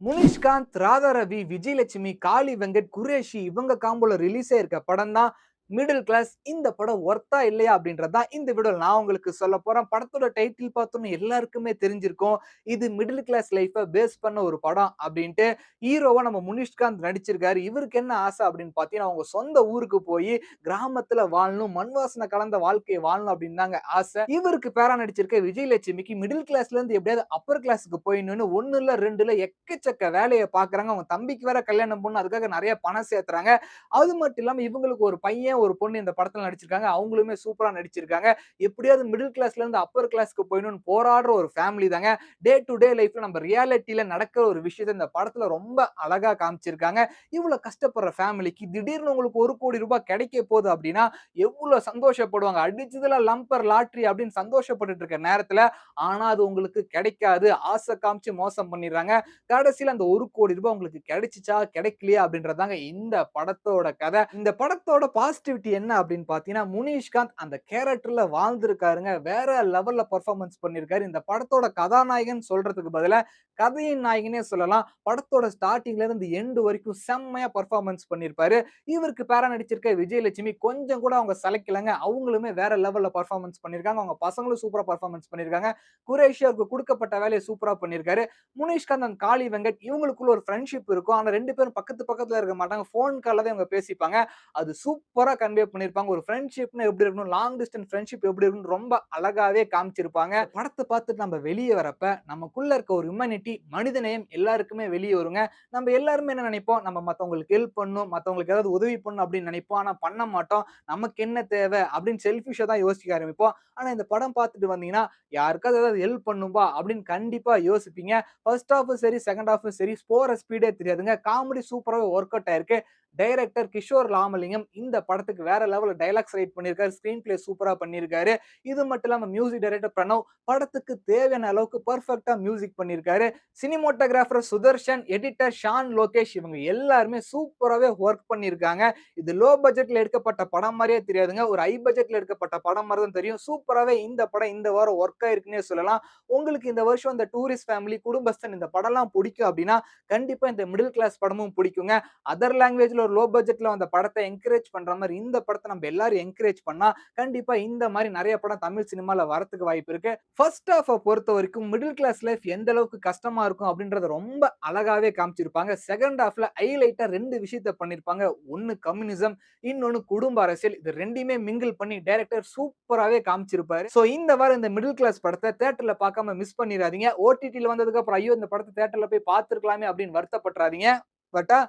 முனிஷ்காந்த், ராதா ரவி, விஜயலட்சுமி, காளி வெங்கட், குரேஷி இவங்க காம்போல ரிலீஸ் ஆயிருக்க படம் தான் மிடில் கிளாஸ். இந்த படம் ஒர்த்தா இல்லையா அப்படின்றது தான் இந்த வீடியோல நான் உங்களுக்கு சொல்லப் போறேன். படத்தோட டைட்டில் பார்த்தோனே எல்லாருக்குமே தெரிஞ்சிருக்கும். இது மிடில் கிளாஸ் லைஃப்ப பேஸ் பண்ண ஒரு படம் அப்படின்ட்டு. ஹீரோவா நம்ம முனிஷ்காந்த் நடிச்சிருக்காரு. இவருக்கு என்ன ஆசை அப்படின்னு பார்த்தீங்கன்னா, அவங்க சொந்த ஊருக்கு போயி கிராமத்துல வாழணும், மண் வாசனை கலந்த வாழ்க்கைய வாழணும் அப்படின்னு தாங்க ஆசை. இவருக்கு பேரா நடிச்சிருக்க விஜயலட்சுமிக்கு மிடில் கிளாஸ்ல இருந்து எப்படியாவது அப்பர் கிளாஸ்க்கு போயிடணும்னு 1 இல்ல 2 இல்ல எக்கச்சக்க வேலைய பார்க்குறாங்க. அவங்க தம்பிக்கு வேற கல்யாணம் பண்ணணும். அதுக்காக நெறைய பணம் சேர்த்துறாங்க. அது மட்டும் இல்லாம இவங்களுக்கு ஒரு பையன், ஒரு பொண்ணு இந்த படத்துல நடிச்சிருக்காங்க. அவங்களுமே சூப்பரா நடிச்சிருக்காங்க. எப்படியாவது மிடில் கிளாஸ்ல இருந்து அப்பர் கிளாஸ்க்கு போயிடணும்னு போராடுற ஒரு ஃபேமிலி தாங்க. டே டு டே லைஃப்ல நம்ம ரியாலிட்டில நடக்கிற ஒரு விஷயத்த இந்த படத்துல ரொம்ப அழகா காமிச்சிருக்காங்க. இவ்வளவு கஷ்டப்படுற ஃபேமிலிக்கு திடீர்னு உங்களுக்கு ₹1,00,00,000 கிடைக்க போகுது அப்படின்னா, எவ்வளவு சந்தோஷப்படுவாங்க. அடிச்சதுல லம்பர் லாட்டரி அப்படின்னு சந்தோஷப்பட்டுட்டு இருக்க நேரத்துல, ஆனா அது உங்களுக்கு கிடைக்காது. ஆசை காமிச்சு மோசம் பண்ணிடுறாங்க. கடைசியில அந்த ₹1,00,00,000 உங்களுக்கு கிடைச்சுச்சா? கிடைக்கலையா? அப்படின்றதுதாங்க இந்த படத்தோட கதை. இந்த படத்தோட பாசிட்டிவிட்டி என்ன அப்படின்னு பார்த்தீங்கன்னா, முனிஷ்காந்த் அந்த கேரக்டர்ல வாழ்ந்திருக்காருங்க. வேற லெவல்ல பெர்ஃபார்மன்ஸ் பண்ணியிருக்காரு. இந்த படத்தோட கதாநாயகன் சொல்றதுக்கு பதிலா, கதையின் நாயகனே சொல்லலாம். படத்தோட ஸ்டார்ட்டிங்ல இருந்து எண்ட் வரைக்கும் செம்மையா பெர்ஃபார்மன்ஸ் பண்ணியிருப்பாரு. இவருக்கு பேரா நடிச்சிருக்க விஜயலட்சுமி கொஞ்சம் கூட அவங்க சளைக்கலங்க. அவங்களுமே வேற லெவல்ல பெர்ஃபார்மன்ஸ் பண்ணியிருக்காங்க. அவங்க பசங்களும் சூப்பரா பெர்ஃபார்மன்ஸ் பண்ணியிருக்காங்க. குரேஷி அவருக்கு குடுக்கப்பட்ட வேலைய சூப்பரா பண்ணியிருக்காரு. முனிஷ்காந்த் அண்ட் காளி வெங்கட் இவங்களுக்குள்ள ஒரு ஃப்ரெண்ட்ஷிப் இருக்கும். ஆனா 2 பேரும் பக்கத்து பக்கத்துல இருக்க மாட்டாங்க. ஃபோன் கால்ல தான் இவங்க பேசிப்பாங்க. அது சூப்பரா கன்வே பண்ணியிருப்பாங்க. ஒரு ஃப்ரெண்ட்ஷிப்னா எப்படி இருக்கணும்? லாங் டிஸ்டன்ஸ் ஃப்ரெண்ட்ஷிப் எப்படி இருக்கும்னு ரொம்ப அழகாவே காமிச்சிருப்பாங்க. படத்த பார்த்துட்டு நம்ம வெளிய வரப்ப, நமக்குள்ள இருக்க ஒரு ஹியூமனிட்டி, மனிதநேயம் எல்லாருக்குமே வெளிய வருங்க. நம்ம எல்லாருமே என்ன நினைப்போம்? நம்ம மத்தவங்களுக்கு ஹெல்ப் பண்ணணும், மத்தவங்களுக்கு ஏதாவது உதவி பண்ணணும் அப்படின்னு நினைப்போம். ஆனா பண்ண மாட்டோம். நமக்கு என்ன தேவை? அப்படின்னு செல்ஃபிஷா தான் யோசிக்க ஆரம்பிப்போம். ஆனா இந்த படம் பார்த்துட்டு வந்தீங்கன்னா, யாருக்காவது ஏதாவது ஹெல்ப் பண்ணணும்பா அப்படின்னு கண்டிப்பா யோசிப்பீங்க. ஃபர்ஸ்ட் ஹாஃப்பும் சரி, செகண்ட் ஹாஃப்பும் சரி, போற ஸ்பீடே தெரியாதுங்க. காமெடி சூப்பராவே வொர்க் அவுட் ஆயிருக்கு. டைரக்டர் கிஷோர் ராமலிங்கம் இந்த படத்துக்கு வேற லெவல்ல டயலாக்ஸ் ரைட் பண்ணியிருக்காரு. ஸ்கிரீன் பிளே சூப்பரா பண்ணியிருக்காரு. இது மட்டும் இல்லாம மியூசிக் டைரக்டர் பிரணவ் படத்துக்கு தேவையான அளவுக்கு பெர்ஃபெக்ட்டா மியூசிக் பண்ணியிருக்காரு. சினிமாட்டோகிராஃபர் சுதர்ஷன், எடிட்டர் ஷான் லோகேஷ் இவங்க எல்லாருமே சூப்பராவே வொர்க் பண்ணியிருக்காங்க. இது லோ பட்ஜெட்ல எடுக்கப்பட்ட படம் மாரியே தெரியாதுங்க. ஒரு ஹை பட்ஜெட்ல எடுக்கப்பட்ட படம் மாரி தான் தெரியும். சூப்பராவே இந்த படம் இந்த வாரம் வொர்க் ஆயிருக்குன்னே சொல்லலாம். உங்களுக்கு இந்த வருஷம் இந்த டூரிஸ்ட் ஃபேமிலி, குடும்பஸ்தன் இந்த படம்லாம் புடிக்கும் அப்டின்னா, கண்டிப்பா இந்த மிடில் கிளாஸ் படமும் புடிக்குங்க. அதர் லாங்குவேஜ்ல ஒரு லோ பட்ஜெட்ல வந்த படத்த என்கரேஜ் பண்ற மாரி இந்த படத்த நம்ம எல்லாரும் என்கரேஜ் பண்ணா, கண்டிப்பா இந்த மாரி நெறைய படம் தமிழ் சினிமால வரதுக்கு வாய்ப்பு இருக்கு. ஃபர்ஸ்ட் ஹாஃப்ப பொறுத்தவரைக்கும் மிடில் கிளாஸ் லைஃப் எந்த அளவுக்கு கஷ்டமா இருக்கும் அப்டின்றத ரொம்ப அழகாவே காமிச்சிருப்பாங்க. செகண்ட் ஹாஃப்ல ஹைலைட்டா 2 விஷயத்த பண்ணியிருப்பாங்க. ஒண்ணு கம்யூனிசம், இன்னொன்னு குடும்ப அரசியல். இது 2யுமே மிங்கிள் பண்ணி டைரக்டர் சூப்பராவே காமிச்சிருப்பாரு. சோ இந்த வாரம் இந்த மிடில் கிளாஸ் படத்த தியேட்டர்ல பார்க்காம மிஸ் பண்ணிறாதீங்க. ஓடிடில வந்ததுக்கு அப்புறம் ஐயோ! இந்த படத்த தியேட்டர்ல போய் பார்த்திருக்கலாமே அப்படின்னு வருத்தப்பட்றாதீங்க. பட்டா